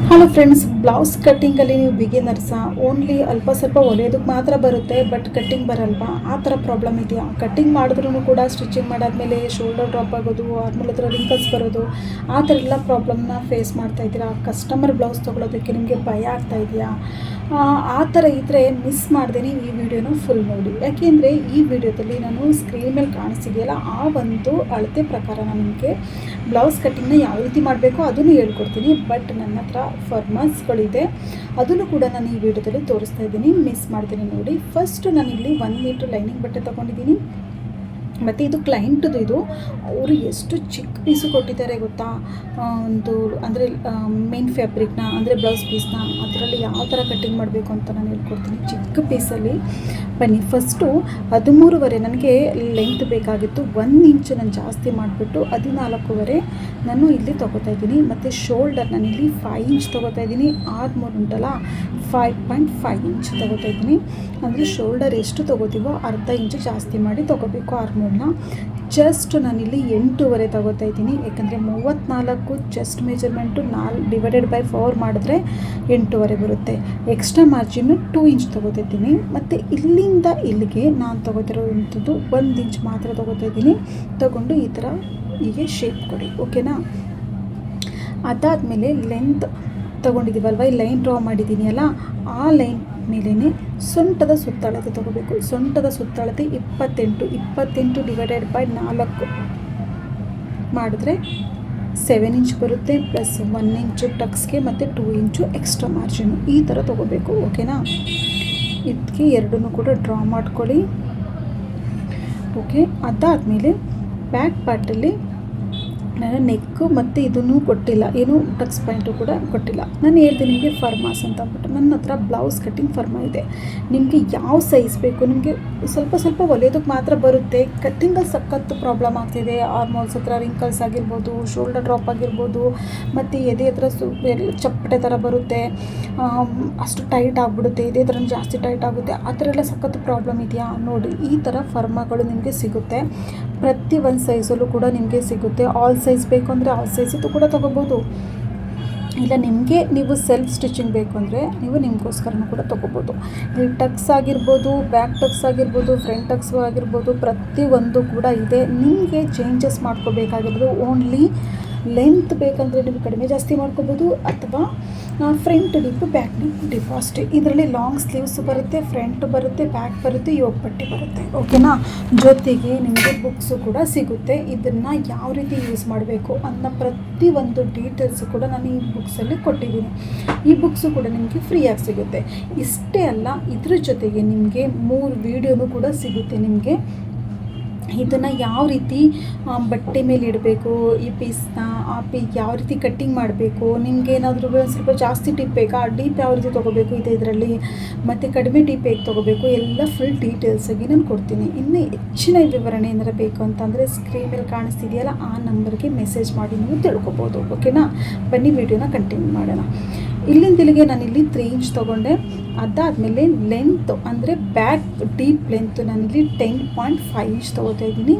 Hello friends, blouse ಕಟ್ಟಿಂಗಲ್ಲಿ ನೀವು ಬಿಗಿನರ್ಸಾ? Only ಅಲ್ಪ ಸ್ವಲ್ಪ ಹೊಲಿಯೋದಕ್ಕೆ ಮಾತ್ರ ಬರುತ್ತೆ, ಬಟ್ ಕಟ್ಟಿಂಗ್ ಬರಲ್ವಾ? ಆ ಥರ ಪ್ರಾಬ್ಲಮ್ ಇದೆಯಾ? ಕಟ್ಟಿಂಗ್ ಮಾಡಿದ್ರೂ ಕೂಡ ಸ್ಟಿಚಿಂಗ್ ಮಾಡಾದಮೇಲೆ ಶೋಲ್ಡರ್ ಡ್ರಾಪ್ ಆಗೋದು, ಆರ್ಮೇಲೆ ಹತ್ರ ರಿಂಕಲ್ಸ್ ಬರೋದು, ಆ ಥರ ಎಲ್ಲ ಪ್ರಾಬ್ಲಮ್ನ ಫೇಸ್ ಮಾಡ್ತಾಯಿದ್ದೀರಾ? ಕಸ್ಟಮರ್ ಬ್ಲೌಸ್ ತೊಗೊಳೋದಕ್ಕೆ ನಿಮಗೆ ಭಯ ಆಗ್ತಾ ಇದೆಯಾ? ಆ ಥರ ಇದ್ದರೆ ಮಿಸ್ ಮಾಡ್ದೇನೆ ಈ ವಿಡಿಯೋನ ಫುಲ್ ನೋಡಿ. ಯಾಕೆಂದರೆ ಈ ವಿಡಿಯೋದಲ್ಲಿ ನಾನು ಸ್ಕ್ರೀನ್ ಮೇಲೆ ಕಾಣಿಸ್ತಿದೆಯಲ್ಲ, ಆ ಒಂದು ಅಳತೆ ಪ್ರಕಾರ ನಾನು ನಿಮಗೆ ಬ್ಲೌಸ್ ಕಟ್ಟಿಂಗ್ನ ಯಾವ ರೀತಿ ಮಾಡಬೇಕು ಅದನ್ನು ಹೇಳ್ಕೊಡ್ತೀನಿ. ಬಟ್ ನನ್ನ ಹತ್ರ ಫಾರ್ಮಲ್ಸ್ಗಳಿದೆ, ಅದನ್ನು ಕೂಡ ನಾನು ಈ ವಿಡಿಯೋದಲ್ಲಿ ತೋರಿಸ್ತಾ ಇದ್ದೀನಿ, ಮಿಸ್ ಮಾಡ್ತೀನಿ ನೋಡಿ. ಫಸ್ಟು ನಾನಿಲ್ಲಿ 1 ಮೀಟ್ರ್ ಲೈನಿಂಗ್ ಬಟ್ಟೆ ತೊಗೊಂಡಿದ್ದೀನಿ. ಮತ್ತು ಇದು ಕ್ಲೈಂಟ್ದು. ಇದು ಅವರು ಎಷ್ಟು ಚಿಕ್ಕ ಪೀಸು ಕೊಟ್ಟಿದ್ದಾರೆ ಗೊತ್ತಾ? ಒಂದು ಅಂದರೆ ಮೇನ್ ಫ್ಯಾಬ್ರಿಕ್ನ ಅಂದರೆ ಬ್ಲೌಸ್ ಪೀಸ್ನ ಅದರಲ್ಲಿ ಯಾವ ಥರ ಕಟ್ಟಿಂಗ್ ಮಾಡಬೇಕು ಅಂತ ನಾನು ಹೇಳ್ಕೊಡ್ತೀನಿ. ಚಿಕ್ಕ ಪೀಸಲ್ಲಿ ಬನ್ನಿ. ಫಸ್ಟು 13.5 ನನಗೆ ಲೆಂತ್ ಬೇಕಾಗಿತ್ತು. 1 ಇಂಚು ನಾನು ಜಾಸ್ತಿ ಮಾಡಿಬಿಟ್ಟು 14.5 ನಾನು ಇಲ್ಲಿ ತೊಗೋತಾ ಇದ್ದೀನಿ. ಮತ್ತು ಶೋಲ್ಡರ್ ನಾನಿಲ್ಲಿ 5 ಇಂಚ್ ತೊಗೋತಾ ಇದ್ದೀನಿ. ಆರ್ಮೋಲ್ ಉಂಟಲ್ಲ 5.5 ಇಂಚ್ ತೊಗೋತಾ ಇದ್ದೀನಿ. ಅಂದರೆ ಶೋಲ್ಡರ್ ಎಷ್ಟು ತೊಗೋತೀವೋ ಅರ್ಧ ಇಂಚು ಜಾಸ್ತಿ ಮಾಡಿ ತೊಗೋಬೇಕು ಆರ್ಮೋಲ್ನ. ಜಸ್ಟ್ ನಾನಿಲ್ಲಿ 8.5 ತೊಗೋತಾ ಇದ್ದೀನಿ. ಯಾಕಂದರೆ 34 ಚೆಸ್ಟ್ ಮೆಜರ್ಮೆಂಟು 4/4 ಮಾಡಿದ್ರೆ 8.5 ಬರುತ್ತೆ. ಎಕ್ಸ್ಟ್ರಾ ಮಾರ್ಜಿನ್ನು 2 ಇಂಚ್ ತೊಗೋತಾ ಇದ್ದೀನಿ. ಮತ್ತು ಇಲ್ಲಿಂದ ಇಲ್ಲಿಗೆ ನಾನು ತೊಗೋತಿರೋವಂಥದ್ದು 1 ಇಂಚ್ ಮಾತ್ರ ತೊಗೋತಾ ಇದ್ದೀನಿ. ತೊಗೊಂಡು ಈ ಥರ ಹೀಗೆ ಶೇಪ್ ಕೊಡಿ, ಓಕೆನಾ? ಅದಾದಮೇಲೆ ಲೆಂತ್ ತೊಗೊಂಡಿದ್ದೀವಲ್ವ, ಈ ಲೈನ್ ಡ್ರಾ ಮಾಡಿದ್ದೀನಿ ಅಲ್ಲ, ಆ ಲೈನ್ ಮೇಲೇ ಸೊಂಟದ ಸುತ್ತಳತೆ ತೊಗೋಬೇಕು. ಸೊಂಟದ ಸುತ್ತಳತೆ 28 /4 ಮಾಡಿದ್ರೆ 7 ಇಂಚ್ ಬರುತ್ತೆ. ಪ್ಲಸ್ 1 ಇಂಚು ಟಕ್ಸ್ಗೆ ಮತ್ತು 2 ಇಂಚು ಎಕ್ಸ್ಟ್ರಾ ಮಾರ್ಜಿನು ಈ ಥರ ತೊಗೋಬೇಕು, ಓಕೆನಾ? ಇದಕ್ಕೆ ಎರಡನ್ನೂ ಕೂಡ ಡ್ರಾ ಮಾಡ್ಕೊಳ್ಳಿ, ಓಕೆ? ಅದಾದಮೇಲೆ ಬ್ಯಾಕ್ ಪಾರ್ಟಲ್ಲಿ ನಾನು ನೆಕ್ಕು ಮತ್ತು ಇದನ್ನು ಕೊಟ್ಟಿಲ್ಲ, ಏನು ಟಕ್ಸ್ ಪಾಯಿಂಟು ಕೂಡ ಕೊಟ್ಟಿಲ್ಲ. ನಾನು ಹೇಳ್ತೀನಿ ನಿಮಗೆ ಫರ್ಮಾಸ್ ಅಂತ ಅಂದ್ಬಿಟ್ಟು. ನನ್ನ ಹತ್ರ ಬ್ಲೌಸ್ ಕಟ್ಟಿಂಗ್ ಫರ್ಮಾ ಇದೆ. ನಿಮಗೆ ಯಾವ ಸೈಜ್ ಬೇಕು, ನಿಮಗೆ ಸ್ವಲ್ಪ ಹೊಲಿಯೋದಕ್ಕೆ ಮಾತ್ರ ಬರುತ್ತೆ, ಕಟ್ಟಿಂಗಲ್ಲಿ ಸಖತ್ತು ಪ್ರಾಬ್ಲಮ್ ಆಗ್ತಿದೆ. ಆರ್ಮೋಲ್ಸ್ ಹತ್ರ ರಿಂಕಲ್ಸ್ ಆಗಿರ್ಬೋದು, ಶೋಲ್ಡರ್ ಡ್ರಾಪ್ ಆಗಿರ್ಬೋದು, ಮತ್ತು ಎದೆ ಹತ್ರ ಚಪ್ಪಟೆ ಥರ ಬರುತ್ತೆ, ಅಷ್ಟು ಟೈಟ್ ಆಗಿಬಿಡುತ್ತೆ, ಎದೆ ಥರ ಜಾಸ್ತಿ ಟೈಟ್ ಆಗುತ್ತೆ, ಆ ಥರ ಎಲ್ಲ ಸಖತ್ತು ಪ್ರಾಬ್ಲಮ್ ಇದೆಯಾ? ನೋಡಿ, ಈ ಥರ ಫರ್ಮಾಗಳು ನಿಮಗೆ ಸಿಗುತ್ತೆ. ಪ್ರತಿ ಒಂದು ಸೈಜಲ್ಲೂ ಕೂಡ ನಿಮಗೆ ಸಿಗುತ್ತೆ. ಆಲ್ ಸೈಜ್ ಬೇಕು ಅಂದರೆ ಆಲ್ ಸೈಜದ್ದು ಕೂಡ ತೊಗೋಬೋದು. ಇಲ್ಲ ನೀವು ಸೆಲ್ಫ್ ಸ್ಟಿಚಿಂಗ್ ಬೇಕು ಅಂದರೆ ನೀವು ನಿಮಗೋಸ್ಕರನೂ ಕೂಡ ತೊಗೋಬೋದು. ಇಲ್ಲಿ ಟಕ್ಸ್ ಆಗಿರ್ಬೋದು, ಬ್ಯಾಕ್ ಟಕ್ಸ್ ಆಗಿರ್ಬೋದು, ಫ್ರಂಟ್ ಟಕ್ಸು ಆಗಿರ್ಬೋದು, ಪ್ರತಿಯೊಂದು ಕೂಡ ಇದೆ. ನಿಮಗೆ ಚೇಂಜಸ್ ಮಾಡ್ಕೋಬೇಕಾಗಿರೋದು ಓನ್ಲಿ ಲೆಂತ್ ಬೇಕಂದರೆ ನೀವು ಕಡಿಮೆ ಜಾಸ್ತಿ ಮಾಡ್ಕೋಬೋದು, ಅಥವಾ ಫ್ರಂಟ್ ಡಿಪ್ಪು ಬ್ಯಾಕ್ ಡಿಪ್ಪು ಅಷ್ಟೇ. ಇದರಲ್ಲಿ ಲಾಂಗ್ ಸ್ಲೀವ್ಸ್ ಬರುತ್ತೆ, ಫ್ರಂಟ್ ಬರುತ್ತೆ, ಬ್ಯಾಕ್ ಬರುತ್ತೆ, ಯೋಗ ಪಟ್ಟಿ ಬರುತ್ತೆ, ಓಕೆನಾ? ಜೊತೆಗೆ ನಿಮಗೆ ಬುಕ್ಸು ಕೂಡ ಸಿಗುತ್ತೆ. ಇದನ್ನು ಯಾವ ರೀತಿ ಯೂಸ್ ಮಾಡಬೇಕು ಅನ್ನೋ ಪ್ರತಿಯೊಂದು ಡೀಟೇಲ್ಸು ಕೂಡ ನಾನು ಈ ಬುಕ್ಸಲ್ಲಿ ಕೊಟ್ಟಿದ್ದೀನಿ. ಈ ಬುಕ್ಸು ಕೂಡ ನಿಮಗೆ ಫ್ರೀಯಾಗಿ ಸಿಗುತ್ತೆ. ಇಷ್ಟೇ ಅಲ್ಲ, ಇದ್ರ ಜೊತೆಗೆ ನಿಮಗೆ 3 ವೀಡಿಯೋನೂ ಕೂಡ ಸಿಗುತ್ತೆ. ನಿಮಗೆ ಇದನ್ನು ಯಾವ ರೀತಿ ಬಟ್ಟೆ ಮೇಲೆ ಇಡಬೇಕು, ಈ ಪೀಸ್ನ ಯಾವ ರೀತಿ ಕಟ್ಟಿಂಗ್ ಮಾಡಬೇಕು, ನಿಮಗೆ ಏನಾದರೂ ಸ್ವಲ್ಪ ಜಾಸ್ತಿ ಟಿಪ್ ಬೇಕಾ, ಆ ಡಿಪ್ ಯಾವ ರೀತಿ ತೊಗೋಬೇಕು ಇದೆ ಇದರಲ್ಲಿ, ಮತ್ತು ಕಡಿಮೆ ಡಿಪ್ ಹೇಗೆ ತೊಗೋಬೇಕು, ಎಲ್ಲ ಫುಲ್ ಡೀಟೇಲ್ಸಾಗಿ ನಾನು ಕೊಡ್ತೀನಿ. ಇನ್ನು ಹೆಚ್ಚಿನ ವಿವರಣೆ ಏನಾರು ಬೇಕು ಅಂತಂದರೆ ಸ್ಕ್ರೀನ್ ಮೇಲೆ ಕಾಣಿಸ್ತಿದೆಯಲ್ಲ, ಆ ನಂಬರ್ಗೆ ಮೆಸೇಜ್ ಮಾಡಿ ನೀವು ತಿಳ್ಕೊಬೋದು, ಓಕೆನಾ? ಬನ್ನಿ ವಿಡಿಯೋನ ಕಂಟಿನ್ಯೂ ಮಾಡೋಣ. ಇಲ್ಲಿಂದ ನಾನಿಲ್ಲಿ 3 ಇಂಚ್ ತೊಗೊಂಡೆ. ಅದಾದಮೇಲೆ ಲೆಂತ್ ಅಂದರೆ ಬ್ಯಾಕ್ ಡೀಪ್ ಲೆಂತ್ ನಾನಿಲ್ಲಿ 10.5 ಇಂಚ್ ತೊಗೋತಾ ಇದ್ದೀನಿ.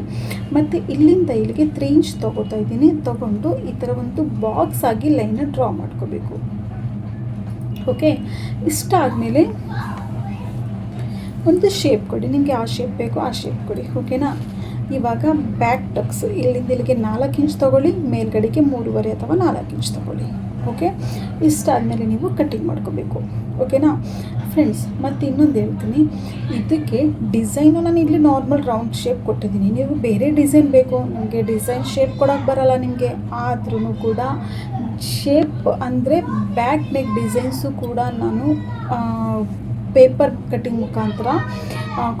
ಮತ್ತು ಇಲ್ಲಿಂದ ಇಲ್ಲಿಗೆ 3 ಇಂಚ್ ತೊಗೋತಾ ಇದ್ದೀನಿ. ತೊಗೊಂಡು ಈ ಥರ ಒಂದು ಬಾಕ್ಸ್ ಆಗಿ ಲೈನ ಡ್ರಾ ಮಾಡ್ಕೋಬೇಕು, ಓಕೆ? ಇಷ್ಟ ಆದಮೇಲೆ ಒಂದು ಶೇಪ್ ಕೊಡಿ, ನಿಮಗೆ ಯಾವ ಶೇಪ್ ಬೇಕೋ ಆ ಶೇಪ್ ಕೊಡಿ, ಓಕೆನಾ? ಇವಾಗ ಬ್ಯಾಕ್ ಟಕ್ಸ್ ಇಲ್ಲಿಂದ ಇಲ್ಲಿಗೆ 4 ಇಂಚ್ ತೊಗೊಳ್ಳಿ, ಮೇಲ್ಗಡೆಗೆ 3.5 ಅಥವಾ 4 ಇಂಚ್ ತೊಗೊಳ್ಳಿ, ಓಕೆ? ಇಷ್ಟಾದಮೇಲೆ ನೀವು ಕಟ್ಟಿಂಗ್ ಮಾಡ್ಕೋಬೇಕು, ಓಕೆನಾ ಫ್ರೆಂಡ್ಸ್? ಮತ್ತು ಇನ್ನೊಂದು ಹೇಳ್ತೀನಿ, ಇದಕ್ಕೆ ಡಿಸೈನು ನಾನು ಇಲ್ಲಿ ನಾರ್ಮಲ್ ರೌಂಡ್ ಶೇಪ್ ಕೊಟ್ಟಿದ್ದೀನಿ. ನೀವು ಬೇರೆ ಡಿಸೈನ್ ಬೇಕು, ನನಗೆ ಡಿಸೈನ್ ಶೇಪ್ ಕೊಡೋಕ್ಕೆ ಬರೋಲ್ಲ ನಿಮಗೆ, ಆದ್ರೂ ಕೂಡ ಶೇಪ್ ಅಂದರೆ ಬ್ಯಾಕ್ ನೆಕ್ ಡಿಸೈನ್ಸು ಕೂಡ ನಾನು ಪೇಪರ್ ಕಟ್ಟಿಂಗ್ ಮುಖಾಂತರ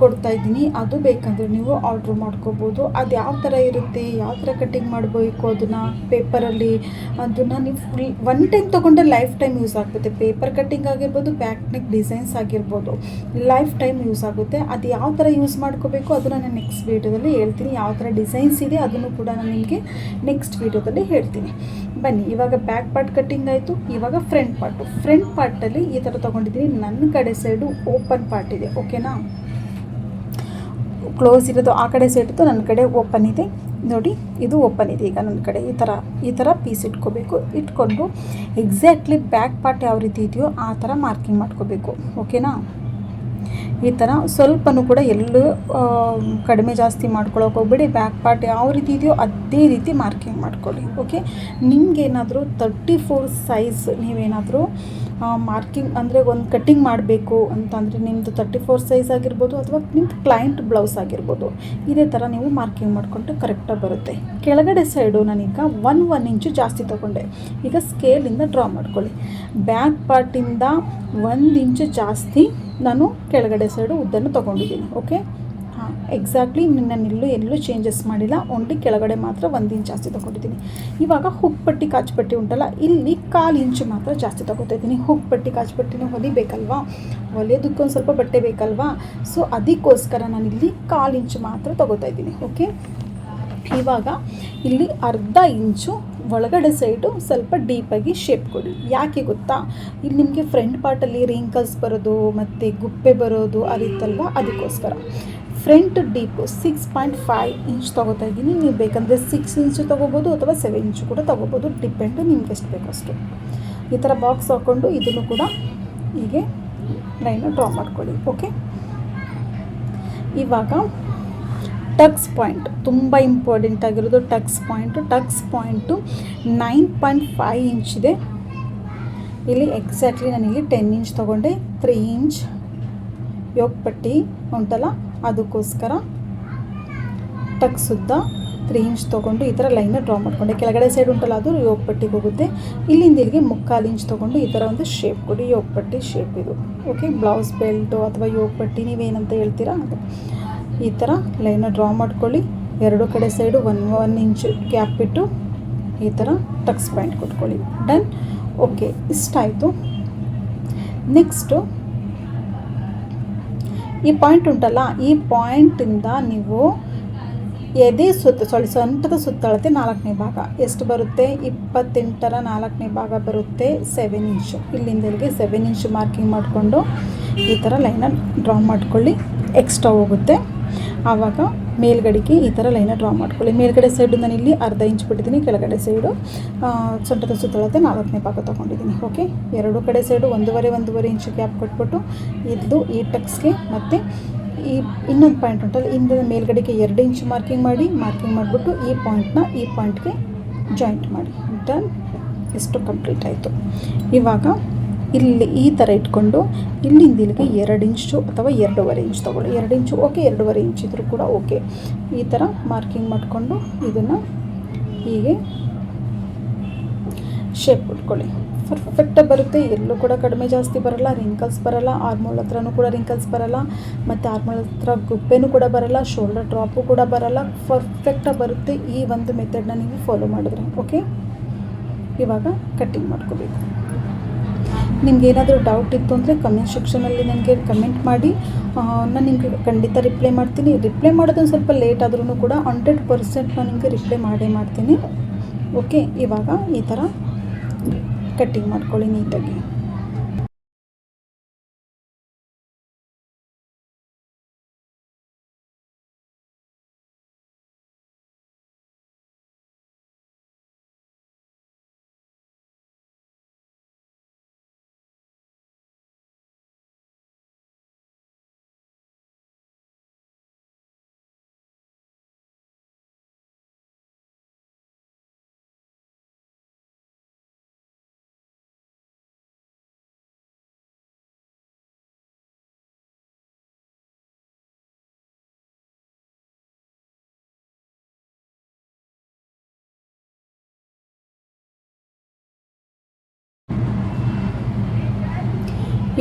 ಕೊಡ್ತಾಯಿದ್ದೀನಿ. ಅದು ಬೇಕಂದರೆ ನೀವು ಆರ್ಡ್ರ್ ಮಾಡ್ಕೋಬೋದು. ಅದು ಯಾವ ಥರ ಇರುತ್ತೆ, ಯಾವ ಥರ ಕಟ್ಟಿಂಗ್ ಮಾಡಬೇಕು ಅದನ್ನು ಪೇಪರಲ್ಲಿ, ಅದನ್ನು ನೀವು ಫುಲ್ 1 ಟೈಮ್ ತೊಗೊಂಡ್ರೆ ಲೈಫ್ ಟೈಮ್ ಯೂಸ್ ಆಗುತ್ತೆ. ಪೇಪರ್ ಕಟ್ಟಿಂಗ್ ಆಗಿರ್ಬೋದು, ಬ್ಯಾಕ್ ನೆಕ್ ಡಿಸೈನ್ಸ್ ಆಗಿರ್ಬೋದು, ಲೈಫ್ ಟೈಮ್ ಯೂಸ್ ಆಗುತ್ತೆ. ಅದು ಯಾವ ಥರ ಯೂಸ್ ಮಾಡ್ಕೋಬೇಕು ಅದನ್ನು ನಾನು ನೆಕ್ಸ್ಟ್ ವೀಡಿಯೋದಲ್ಲಿ ಹೇಳ್ತೀನಿ. ಯಾವ ಥರ ಡಿಸೈನ್ಸ್ ಇದೆ ಅದನ್ನು ಕೂಡ ನಾನು ನಿಮಗೆ ನೆಕ್ಸ್ಟ್ ವೀಡಿಯೋದಲ್ಲಿ ಹೇಳ್ತೀನಿ. ಬನ್ನಿ, ಇವಾಗ ಬ್ಯಾಕ್ ಪಾರ್ಟ್ ಕಟ್ಟಿಂಗ್ ಆಯಿತು. ಇವಾಗ ಫ್ರಂಟ್ ಪಾರ್ಟಲ್ಲಿ ಈ ಥರ ತೊಗೊಂಡಿದ್ದೀನಿ. ನನ್ನ ಕಡೆ ಸೈಡು ಓಪನ್ ಪಾರ್ಟ್ ಇದೆ, ಓಕೆನಾ? ಕ್ಲೋಸ್ ಇರೋದು ಆ ಕಡೆ ಸೈಡ್ದು, ನನ್ನ ಕಡೆ ಓಪನ್ ಇದೆ. ನೋಡಿ ಇದು ಓಪನ್ ಇದೆ ಈಗ ನನ್ನ ಕಡೆ ಈ ಥರ ಪೀಸ್ ಇಟ್ಕೋಬೇಕು. ಇಟ್ಕೊಂಡು ಎಕ್ಸಾಕ್ಟ್ಲಿ ಬ್ಯಾಕ್ ಪಾರ್ಟ್ ಯಾವ ರೀತಿ ಇದೆಯೋ ಆ ಥರ ಮಾರ್ಕಿಂಗ್ ಮಾಡ್ಕೋಬೇಕು. ಓಕೆನಾ? ಈ ಥರ ಸ್ವಲ್ಪನೂ ಕೂಡ ಎಲ್ಲೂ ಕಡಿಮೆ ಜಾಸ್ತಿ ಮಾಡ್ಕೊಳ್ಳೋಕೆ ಹೋಗ್ಬೇಡಿ. ಬ್ಯಾಕ್ ಪಾರ್ಟ್ ಯಾವ ರೀತಿ ಇದೆಯೋ ಅದೇ ರೀತಿ ಮಾರ್ಕಿಂಗ್ ಮಾಡ್ಕೊಳ್ಳಿ. ಓಕೆ, ನಿಮಗೇನಾದರೂ 34 ಸೈಜ್ ನೀವೇನಾದರೂ ಮಾರ್ಕಿಂಗ್ ಅಂದರೆ ಒಂದು ಕಟ್ಟಿಂಗ್ ಮಾಡಬೇಕು ಅಂತಂದರೆ ನಿಮ್ಮದು 34 ಸೈಜ್ ಆಗಿರ್ಬೋದು ಅಥವಾ ನಿಮ್ಮದು ಕ್ಲೈಂಟ್ ಬ್ಲೌಸ್ ಆಗಿರ್ಬೋದು, ಇದೇ ಥರ ನೀವು ಮಾರ್ಕಿಂಗ್ ಮಾಡಿಕೊಂಡು ಕರೆಕ್ಟಾಗಿ ಬರುತ್ತೆ. ಕೆಳಗಡೆ ಸೈಡು ನಾನೀಗ 1 ಇಂಚು ಜಾಸ್ತಿ ತೊಗೊಂಡೆ. ಈಗ ಸ್ಕೇಲಿಂದ ಡ್ರಾ ಮಾಡ್ಕೊಳ್ಳಿ. ಬ್ಯಾಕ್ ಪಾರ್ಟಿಂದ 1 ಇಂಚು ಜಾಸ್ತಿ ನಾನು ಕೆಳಗಡೆ ಸೈಡು ಉದ್ದನ್ನು ತೊಗೊಂಡಿದ್ದೀನಿ. ಓಕೆ, ಹಾಂ, ಎಕ್ಸಾಕ್ಟ್ಲಿ ನಾನು ಎಲ್ಲೂ ಚೇಂಜಸ್ ಮಾಡಿಲ್ಲ. ಓನ್ಲಿ ಕೆಳಗಡೆ ಮಾತ್ರ 1 ಇಂಚ್ ಜಾಸ್ತಿ ತೊಗೊಂಡಿದ್ದೀನಿ. ಇವಾಗ ಹುಕ್ ಪಟ್ಟಿ ಕಾಚುಪಟ್ಟಿ ಉಂಟಲ್ಲ, ಇಲ್ಲಿ 1/4 ಇಂಚು ಮಾತ್ರ ಜಾಸ್ತಿ ತೊಗೋತಾ ಇದ್ದೀನಿ. ಹುಕ್ ಪಟ್ಟಿ ಕಾಚುಪಟ್ಟಿನೂ ಹೊಲಿಬೇಕಲ್ವಾ, ಹೊಲಿಯೋದಕ್ಕೊಂದು ಸ್ವಲ್ಪ ಬಟ್ಟೆ ಬೇಕಲ್ವಾ, ಸೊ ಅದಕ್ಕೋಸ್ಕರ ನಾನಿಲ್ಲಿ 1/4 ಇಂಚು ಮಾತ್ರ ತೊಗೋತಾ ಇದ್ದೀನಿ. ಓಕೆ, ಇವಾಗ ಇಲ್ಲಿ 1/2 ಇಂಚು ಒಳಗಡೆ ಸೈಡು ಸ್ವಲ್ಪ ಡೀಪಾಗಿ ಶೇಪ್ ಕೊಡಿ. ಯಾಕೆ ಗೊತ್ತಾ, ಇಲ್ಲಿ ನಿಮಗೆ ಫ್ರಂಟ್ ಪಾರ್ಟಲ್ಲಿ ರಿಂಕಲ್ಸ್ ಬರೋದು ಮತ್ತು ಗುಪ್ಪೆ ಬರೋದು ಅರಿತಲ್ವ, ಅದಕ್ಕೋಸ್ಕರ ಫ್ರಂಟ್ ಡೀಪು 6.5 ಇಂಚ್ ತೊಗೋತಾ ಇದ್ದೀನಿ. ನೀವು ಬೇಕಂದರೆ 6 ಇಂಚು ತೊಗೋಬೋದು ಅಥವಾ 7 ಇಂಚು ಕೂಡ ತೊಗೋಬೋದು, ಡಿಪೆಂಡು ನಿಮ್ಗೆ ಎಷ್ಟು ಬೇಕೋ ಅಷ್ಟು. ಈ ಥರ ಬಾಕ್ಸ್ ಹಾಕ್ಕೊಂಡು ಇದನ್ನು ಕೂಡ ಹೀಗೆ ಲೈನ ಡ್ರಾ ಮಾಡ್ಕೊಳ್ಳಿ. ಓಕೆ, ಇವಾಗ ಟಕ್ಸ್ ಪಾಯಿಂಟ್ ತುಂಬ ಇಂಪಾರ್ಟೆಂಟ್ ಆಗಿರೋದು ಟಕ್ಸ್ ಪಾಯಿಂಟು 9.5 ಇಂಚಿದೆ. ಇಲ್ಲಿ ಎಕ್ಸಾಕ್ಟ್ಲಿ ನಾನಿಲ್ಲಿ 10 ಇಂಚ್ ತೊಗೊಂಡೆ. 3 ಇಂಚ್ ಯೋಗ ಪಟ್ಟಿ ಉಂಟಲ್ಲ, ಅದಕ್ಕೋಸ್ಕರ ಟಕ್ಸ್ ಉದ್ದ 3 ಇಂಚ್ ತೊಗೊಂಡು ಈ ಥರ ಲೈನ ಡ್ರಾ ಮಾಡಿಕೊಂಡೆ. ಕೆಳಗಡೆ ಸೈಡ್ ಉಂಟಲ್ಲ ಅದು ಯೋಗ ಪಟ್ಟಿಗೆ ಹೋಗುತ್ತೆ. ಇಲ್ಲಿಂದ ಇಲ್ಲಿಗೆ 3/4 ಇಂಚ್ ತೊಗೊಂಡು ಈ ಥರ ಒಂದು ಶೇಪ್ ಕೊಡಿ. ಯೋಗ ಪಟ್ಟಿ ಶೇಪ್ ಇದು. ಓಕೆ, ಬ್ಲೌಸ್ ಬೆಲ್ಟು ಅಥವಾ ಯೋಗ ಪಟ್ಟಿ ನೀವೇನಂತ ಹೇಳ್ತೀರಾ ಅದು. ಈ ಥರ ಲೈನ ಡ್ರಾ ಮಾಡ್ಕೊಳ್ಳಿ. ಎರಡು ಕಡೆ ಸೈಡು 1 ಇಂಚು ಗ್ಯಾಪ್ ಬಿಟ್ಟು ಈ ಥರ ಟಕ್ಸ್ ಪಾಯಿಂಟ್ ಕೊಟ್ಕೊಳ್ಳಿ. ಡನ್. ಓಕೆ, ಇಷ್ಟಾಯಿತು. ನೆಕ್ಸ್ಟು ಈ ಪಾಯಿಂಟ್ ಉಂಟಲ್ಲ, ಈ ಪಾಯಿಂಟಿಂದ ನೀವು ಎದೆ ಸೊಂಟದ ಸುತ್ತಳತೆ 4ನೇ ಭಾಗ ಎಷ್ಟು ಬರುತ್ತೆ, 28ರ 4ನೇ ಭಾಗ ಬರುತ್ತೆ, 7 ಇಂಚು. ಇಲ್ಲಿಂದ ಇಲ್ಲಿಗೆ 7 ಇಂಚು ಮಾರ್ಕಿಂಗ್ ಮಾಡಿಕೊಂಡು ಈ ಥರ ಲೈನ ಡ್ರಾ ಮಾಡ್ಕೊಳ್ಳಿ. ಎಕ್ಸ್ಟ್ರಾ ಹೋಗುತ್ತೆ. ಆವಾಗ ಮೇಲ್ಗಡೆಗೆ ಈ ಥರ ಲೈನ ಡ್ರಾ ಮಾಡ್ಕೊಳ್ಳಿ. ಮೇಲ್ಗಡೆ ಸೈಡು ನಾನು ಇಲ್ಲಿ 1/2 ಇಂಚ್ ಬಿಟ್ಟಿದ್ದೀನಿ. ಕೆಳಗಡೆ ಸೈಡು ಸೊಂಟದ ಸುತ್ತಳತೆ 4ನೇ ಭಾಗ ತೊಗೊಂಡಿದ್ದೀನಿ. ಓಕೆ, ಎರಡು ಕಡೆ ಸೈಡು 1.5 ಇಂಚು ಗ್ಯಾಪ್ ಕೊಟ್ಬಿಟ್ಟು ಇದು ಈ ಟಕ್ಸ್ಗೆ ಮತ್ತು ಈ ಇನ್ನೊಂದು ಪಾಯಿಂಟ್ ಉಂಟಲ್ಲ, ಇಂದ ಮೇಲ್ಗಡೆಗೆ 2 ಇಂಚು ಮಾರ್ಕಿಂಗ್ ಮಾಡಿಬಿಟ್ಟು ಈ ಪಾಯಿಂಟ್ಗೆ ಜಾಯಿಂಟ್ ಮಾಡಿ. ಡನ್. ಎಷ್ಟು ಕಂಪ್ಲೀಟ್ ಆಯಿತು. ಇವಾಗ ಇಲ್ಲಿ ಈ ಥರ ಇಟ್ಕೊಂಡು ಇಲ್ಲಿಂದ ಇಲ್ಲಿಗೆ 2 ಇಂಚು ಅಥವಾ 2.5 ಇಂಚ್ ತೊಗೊಳ್ಳಿ. 2 ಇಂಚು ಓಕೆ, 2.5 ಇಂಚ್ ಇದ್ರೂ ಕೂಡ ಓಕೆ. ಈ ಥರ ಮಾರ್ಕಿಂಗ್ ಮಾಡಿಕೊಂಡು ಇದನ್ನು ಹೀಗೆ ಶೇಪ್ ಕೊಟ್ಕೊಳ್ಳಿ. ಪರ್ಫೆಕ್ಟಾಗಿ ಬರುತ್ತೆ. ಎಲ್ಲೂ ಕೂಡ ಕಡಿಮೆ ಜಾಸ್ತಿ ಬರೋಲ್ಲ, ರಿಂಕಲ್ಸ್ ಬರೋಲ್ಲ, ಆರ್ಮೋಲ್ ಹತ್ರನೂ ಕೂಡ ರಿಂಕಲ್ಸ್ ಬರೋಲ್ಲ, ಮತ್ತು ಆರ್ಮೋಲ್ ಹತ್ರ ಗುಪ್ಪೆನೂ ಕೂಡ ಬರೋಲ್ಲ, ಶೋಲ್ಡರ್ ಡ್ರಾಪು ಕೂಡ ಬರೋಲ್ಲ. ಪರ್ಫೆಕ್ಟಾಗಿ ಬರುತ್ತೆ ಈ ಒಂದು ಮೆಥಡ್ನ ನೀವು ಫಾಲೋ ಮಾಡಿದ್ರೆ. ಓಕೆ, ಇವಾಗ ಕಟ್ಟಿಂಗ್ ಮಾಡ್ಕೋಬೇಕು. ನಿಮ್ಗೆ ಏನಾದರೂ ಡೌಟ್ ಇತ್ತು ಅಂದರೆ ಕಮೆಂಟ್ ಸೆಕ್ಷನಲ್ಲಿ ನನಗೆ ಕಮೆಂಟ್ ಮಾಡಿ. ನಾನು ನಿಮಗೆ ಖಂಡಿತ ರಿಪ್ಲೈ ಮಾಡ್ತೀನಿ. ರಿಪ್ಲೈ ಮಾಡೋದೊಂದು ಸ್ವಲ್ಪ ಲೇಟ್ ಆದ್ರೂ ಕೂಡ 100% ನಾನು ನಿಮಗೆ ರಿಪ್ಲೈ ಮಾಡೇ ಮಾಡ್ತೀನಿ. ಓಕೆ, ಇವಾಗ ಈ ಥರ ಕಟ್ಟಿಂಗ್ ಮಾಡ್ಕೊಳ್ಳಿ ನೀಟಾಗಿ.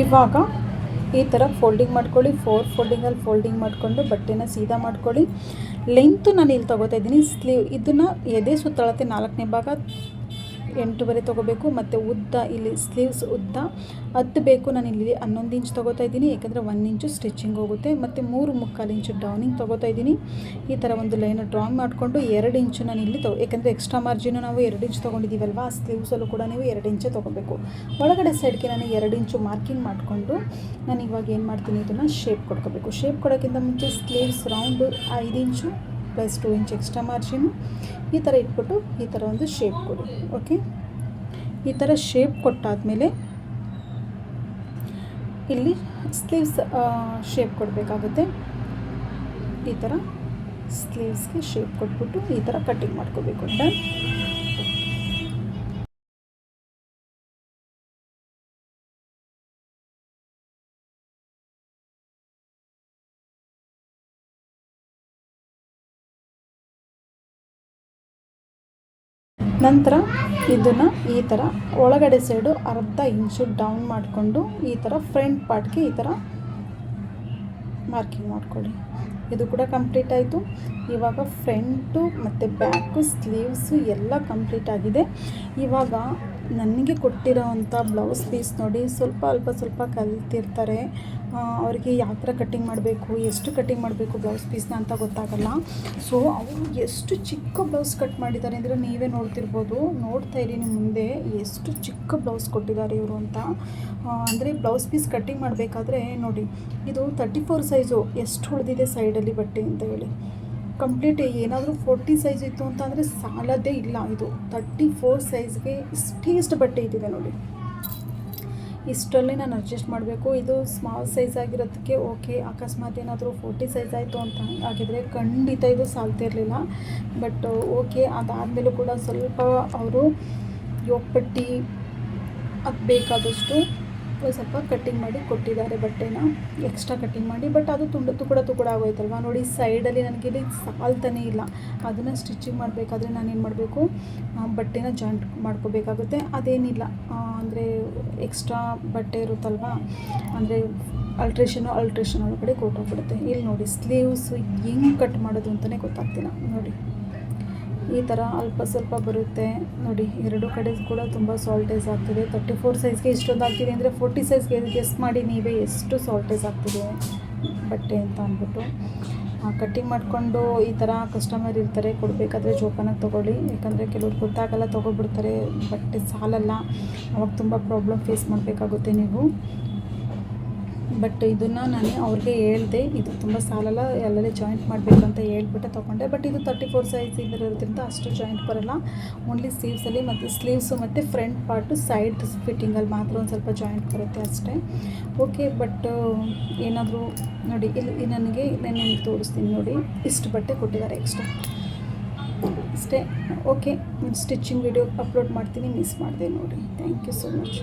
ಇವಾಗ ಈ ಥರ ಫೋಲ್ಡಿಂಗ್ ಮಾಡ್ಕೊಳ್ಳಿ. 4 ಫೋಲ್ಡಿಂಗಲ್ಲಿ ಫೋಲ್ಡಿಂಗ್ ಮಾಡಿಕೊಂಡು ಬಟ್ಟೆನ ಸೀದಾ ಮಾಡ್ಕೊಳ್ಳಿ. ಲೆಂತು ನಾನು ಇಲ್ಲಿ ತೊಗೋತಾ ಇದ್ದೀನಿ. ಸ್ಲೀವ್ ಇದನ್ನು ಎದೆ ಸುತ್ತಳತೆ 4ನೇ ಭಾಗ 8.5 ತೊಗೋಬೇಕು. ಮತ್ತು ಉದ್ದ ಇಲ್ಲಿ ಸ್ಲೀವ್ಸ್ ಉದ್ದ 10 ಬೇಕು. ನಾನು ಇಲ್ಲಿ 11 ಇಂಚ್ ತೊಗೋತಾ ಇದ್ದೀನಿ, ಯಾಕಂದರೆ 1 ಇಂಚು ಸ್ಟಿಚಿಂಗ್ ಹೋಗುತ್ತೆ. ಮತ್ತು 3.25 ಇಂಚು ಡೌನಿಂಗ್ ತೊಗೋತಾ ಇದ್ದೀನಿ. ಈ ಥರ ಒಂದು ಲೈನ ಡ್ರಾಯಿಂಗ್ ಮಾಡಿಕೊಂಡು 2 ಇಂಚು ನಾನು ಇಲ್ಲಿ ಯಾಕಂದರೆ ಎಕ್ಸ್ಟ್ರಾ ಮಾರ್ಜಿನು ನಾವು 2 ಇಂಚು ತೊಗೊಂಡಿದ್ದೀವಲ್ವ, ಆ ಸ್ಲೀವ್ಸಲ್ಲೂ ಕೂಡ ನೀವು 2 ಇಂಚೇ ತೊಗೋಬೇಕು. ಒಳಗಡೆ ಸೈಡ್ಗೆ ನಾನು 2 ಇಂಚು ಮಾರ್ಕಿಂಗ್ ಮಾಡಿಕೊಂಡು ನಾನು ಇವಾಗ ಏನು ಮಾಡ್ತೀನಿ, ಇದನ್ನು ಶೇಪ್ ಕೊಡ್ಕೋಬೇಕು. ಶೇಪ್ ಕೊಡೋಕ್ಕಿಂತ ಮುಂಚೆ ಸ್ಲೀವ್ಸ್ ರೌಂಡು 5 ಇಂಚು +2 ಇಂಚ್ ಎಕ್ಸ್ಟ್ರಾ ಮಾರ್ಜಿನು. ಈ ಥರ ಇಟ್ಬಿಟ್ಟು ಈ ಥರ ಒಂದು ಶೇಪ್ ಕೊಡಿ. ಓಕೆ, ಈ ಥರ ಶೇಪ್ ಕೊಟ್ಟಾದಮೇಲೆ ಇಲ್ಲಿ ಸ್ಲೀವ್ಸ್ ಶೇಪ್ ಕೊಡಬೇಕಾಗುತ್ತೆ. ಈ ಥರ ಸ್ಲೀವ್ಸ್ಗೆ ಶೇಪ್ ಕೊಟ್ಬಿಟ್ಟು ಈ ಥರ ಕಟ್ಟಿಂಗ್ ಮಾಡ್ಕೋಬೇಕು. ಡನ್. ನಂತರ ಇದನ್ನು ಈ ಥರ ಒಳಗಡೆ ಸೈಡು ಅರ್ಧ ಇಂಚು ಡೌನ್ ಮಾಡಿಕೊಂಡು ಈ ಥರ ಫ್ರಂಟ್ ಪಾರ್ಟ್ಗೆ ಈ ಥರ ಮಾರ್ಕಿಂಗ್ ಮಾಡ್ಕೊಳ್ಳಿ. ಇದು ಕೂಡ ಕಂಪ್ಲೀಟ್ ಆಯಿತು. ಇವಾಗ ಫ್ರಂಟು ಮತ್ತು ಬ್ಯಾಕು ಸ್ಲೀವ್ಸು ಎಲ್ಲ ಕಂಪ್ಲೀಟ್ ಆಗಿದೆ. ಇವಾಗ ನನಗೆ ಕೊಟ್ಟಿರೋವಂಥ ಬ್ಲೌಸ್ ಪೀಸ್ ನೋಡಿ, ಅಲ್ಪ ಸ್ವಲ್ಪ ಕಲಿತಿರ್ತಾರೆ. ಅವರಿಗೆ ಯಾವ ಥರ ಕಟ್ಟಿಂಗ್ ಮಾಡಬೇಕು, ಎಷ್ಟು ಕಟ್ಟಿಂಗ್ ಮಾಡಬೇಕು ಬ್ಲೌಸ್ ಪೀಸ್ನ ಅಂತ ಗೊತ್ತಾಗಲ್ಲ. ಸೊ ಅವರು ಎಷ್ಟು ಚಿಕ್ಕ ಬ್ಲೌಸ್ ಕಟ್ ಮಾಡಿದ್ದಾರೆ ಅಂದರೆ ನೀವೇ ನೋಡ್ತಿರ್ಬೋದು. ನೋಡ್ತಾ ಇರಿ ನಿಮ್ಮ ಮುಂದೆ ಎಷ್ಟು ಚಿಕ್ಕ ಬ್ಲೌಸ್ ಕೊಟ್ಟಿದ್ದಾರೆ ಇವರು ಅಂತ. ಅಂದರೆ ಬ್ಲೌಸ್ ಪೀಸ್ ಕಟ್ಟಿಂಗ್ ಮಾಡಬೇಕಾದ್ರೆ ನೋಡಿ, ಇದು 34 ಸೈಜು ಎಷ್ಟು ಹೊಡೆದಿದೆ ಸೈಡಲ್ಲಿ ಬಟ್ಟೆ ಅಂತ ಹೇಳಿ. ಕಂಪ್ಲೀಟ್ ಏನಾದರೂ 40 ಸೈಜ್ ಇತ್ತು ಅಂತಂದರೆ ಸಾಲದೇ ಇಲ್ಲ. ಇದು 34 ಸೈಜ್ಗೆ ಇಷ್ಟು ಬಟ್ಟೆ ಇದ್ದಿದೆ ನೋಡಿ. ಇಷ್ಟರಲ್ಲಿ ನಾನು ಅಡ್ಜಸ್ಟ್ ಮಾಡಬೇಕು. ಇದು ಸ್ಮಾಲ್ ಸೈಜ್ ಆಗಿರೋದಕ್ಕೆ ಓಕೆ. ಅಕಸ್ಮಾತ್ ಏನಾದರೂ 40 ಸೈಜ್ ಆಯಿತು ಅಂತ ಆಗಿದ್ರೆ ಖಂಡಿತ ಇದು ಸಾಲ್ತಿರಲಿಲ್ಲ. ಬಟ್ ಓಕೆ, ಅದಾದಮೇಲೂ ಕೂಡ ಸ್ವಲ್ಪ ಅವರು ಯೋಗಪಟ್ಟಿ ಅದು ಬೇಕಾದಷ್ಟು ಸ್ವಲ್ಪ ಕಟ್ಟಿಂಗ್ ಮಾಡಿ ಕೊಟ್ಟಿದ್ದಾರೆ ಬಟ್ಟೆನ, ಎಕ್ಸ್ಟ್ರಾ ಕಟ್ಟಿಂಗ್ ಮಾಡಿ. ಬಟ್ ಅದು ತುಕಡ ಆಗೋಯ್ತಲ್ವ ನೋಡಿ. ಸೈಡಲ್ಲಿ ನನಗಿಲ್ಲಿ ಸಾಲ್ತಾನೇ ಇಲ್ಲ. ಅದನ್ನು ಸ್ಟಿಚಿಂಗ್ ಮಾಡಬೇಕಾದ್ರೆ ನಾನೇನು ಮಾಡಬೇಕು, ಬಟ್ಟೆನ ಜಾಯಿಂಟ್ ಮಾಡ್ಕೋಬೇಕಾಗುತ್ತೆ. ಅದೇನಿಲ್ಲ ಅಂದರೆ ಎಕ್ಸ್ಟ್ರಾ ಬಟ್ಟೆ ಇರುತ್ತಲ್ವ, ಅಂದರೆ ಅಲ್ಟ್ರೇಷನ್ ಒಳಗಡೆ ಕೊಟ್ಟೋಗ್ಬಿಡುತ್ತೆ. ಇಲ್ಲಿ ನೋಡಿ ಸ್ಲೀವ್ಸು ಹೆಂಗೆ ಕಟ್ ಮಾಡೋದು ಅಂತಲೇ ಗೊತ್ತಾಗ್ತಿಲ್ಲ ನೋಡಿ. ಈ ಥರ ಅಲ್ಪ ಸ್ವಲ್ಪ ಬರುತ್ತೆ ನೋಡಿ. ಎರಡು ಕಡೆ ಕೂಡ ತುಂಬ ಸಾಲ್ಟೇಜ್ ಆಗ್ತಿದೆ. 34 ಸೈಜ್ಗೆ ಇಷ್ಟೊಂದು ಆಗ್ತಿದೆ ಅಂದರೆ 40 ಸೈಜ್ಗೆ ಗೆಸ್ ಮಾಡಿ ನೀವೇ ಎಷ್ಟು ಸಾಲ್ಟೇಜ್ ಆಗ್ತಿದೆ ಬಟ್ಟೆ ಅಂತ ಅಂದ್ಬಿಟ್ಟು. ಕಟ್ಟಿಂಗ್ ಮಾಡಿಕೊಂಡು ಈ ಥರ ಕಸ್ಟಮರ್ ಇರ್ತಾರೆ, ಕೊಡಬೇಕಾದ್ರೆ ಜೋಪಾನಾಗಿ ತೊಗೊಳ್ಳಿ. ಯಾಕಂದರೆ ಕೆಲವ್ರು ಗೊತ್ತಾಗಲ್ಲ, ತೊಗೊಬಿಡ್ತಾರೆ, ಬಟ್ಟೆ ಸಾಲಲ್ಲ. ಅವಾಗ ತುಂಬ ಪ್ರಾಬ್ಲಮ್ ಫೇಸ್ ಮಾಡಬೇಕಾಗುತ್ತೆ ನೀವು. ಬಟ್ ಇದನ್ನು ನಾನು ಅವ್ರಿಗೆ ಹೇಳಿದೆ, ಇದು ತುಂಬ ಸಾಲಲ್ಲ, ಎಲ್ಲರೂ ಜಾಯಿಂಟ್ ಮಾಡಬೇಕು ಅಂತ ಹೇಳ್ಬಿಟ್ಟು ತೊಗೊಂಡೆ. ಬಟ್ ಇದು 34 ಸೈಜ್ ಇರೋದ್ರಿಂದ ಅಷ್ಟು ಜಾಯಿಂಟ್ ಬರೋಲ್ಲ. ಓನ್ಲಿ ಸ್ಲೀವ್ಸಲ್ಲಿ ಮತ್ತು ಸ್ಲೀವ್ಸು ಮತ್ತು ಫ್ರಂಟ್ ಪಾರ್ಟು ಸೈಡ್ ಫಿಟ್ಟಿಂಗಲ್ಲಿ ಮಾತ್ರ ಒಂದು ಸ್ವಲ್ಪ ಜಾಯಿಂಟ್ ಬರುತ್ತೆ ಅಷ್ಟೇ. ಓಕೆ, ಬಟ್ ಏನಾದರೂ ನೋಡಿ, ಇಲ್ಲಿ ನನಗೆ ನಾನು ತೋರಿಸ್ತೀನಿ ನೋಡಿ. ಇಷ್ಟು ಬಟ್ಟೆ ಕೊಟ್ಟಿದ್ದಾರೆ ಎಕ್ಸ್ಟ್ರಾ ಅಷ್ಟೇ. ಓಕೆ, ಸ್ಟಿಚಿಂಗ್ ವಿಡಿಯೋ ಅಪ್ಲೋಡ್ ಮಾಡ್ತೀನಿ, ಮಿಸ್ ಮಾಡಿದೆ ನೋಡಿ. Thank you so much.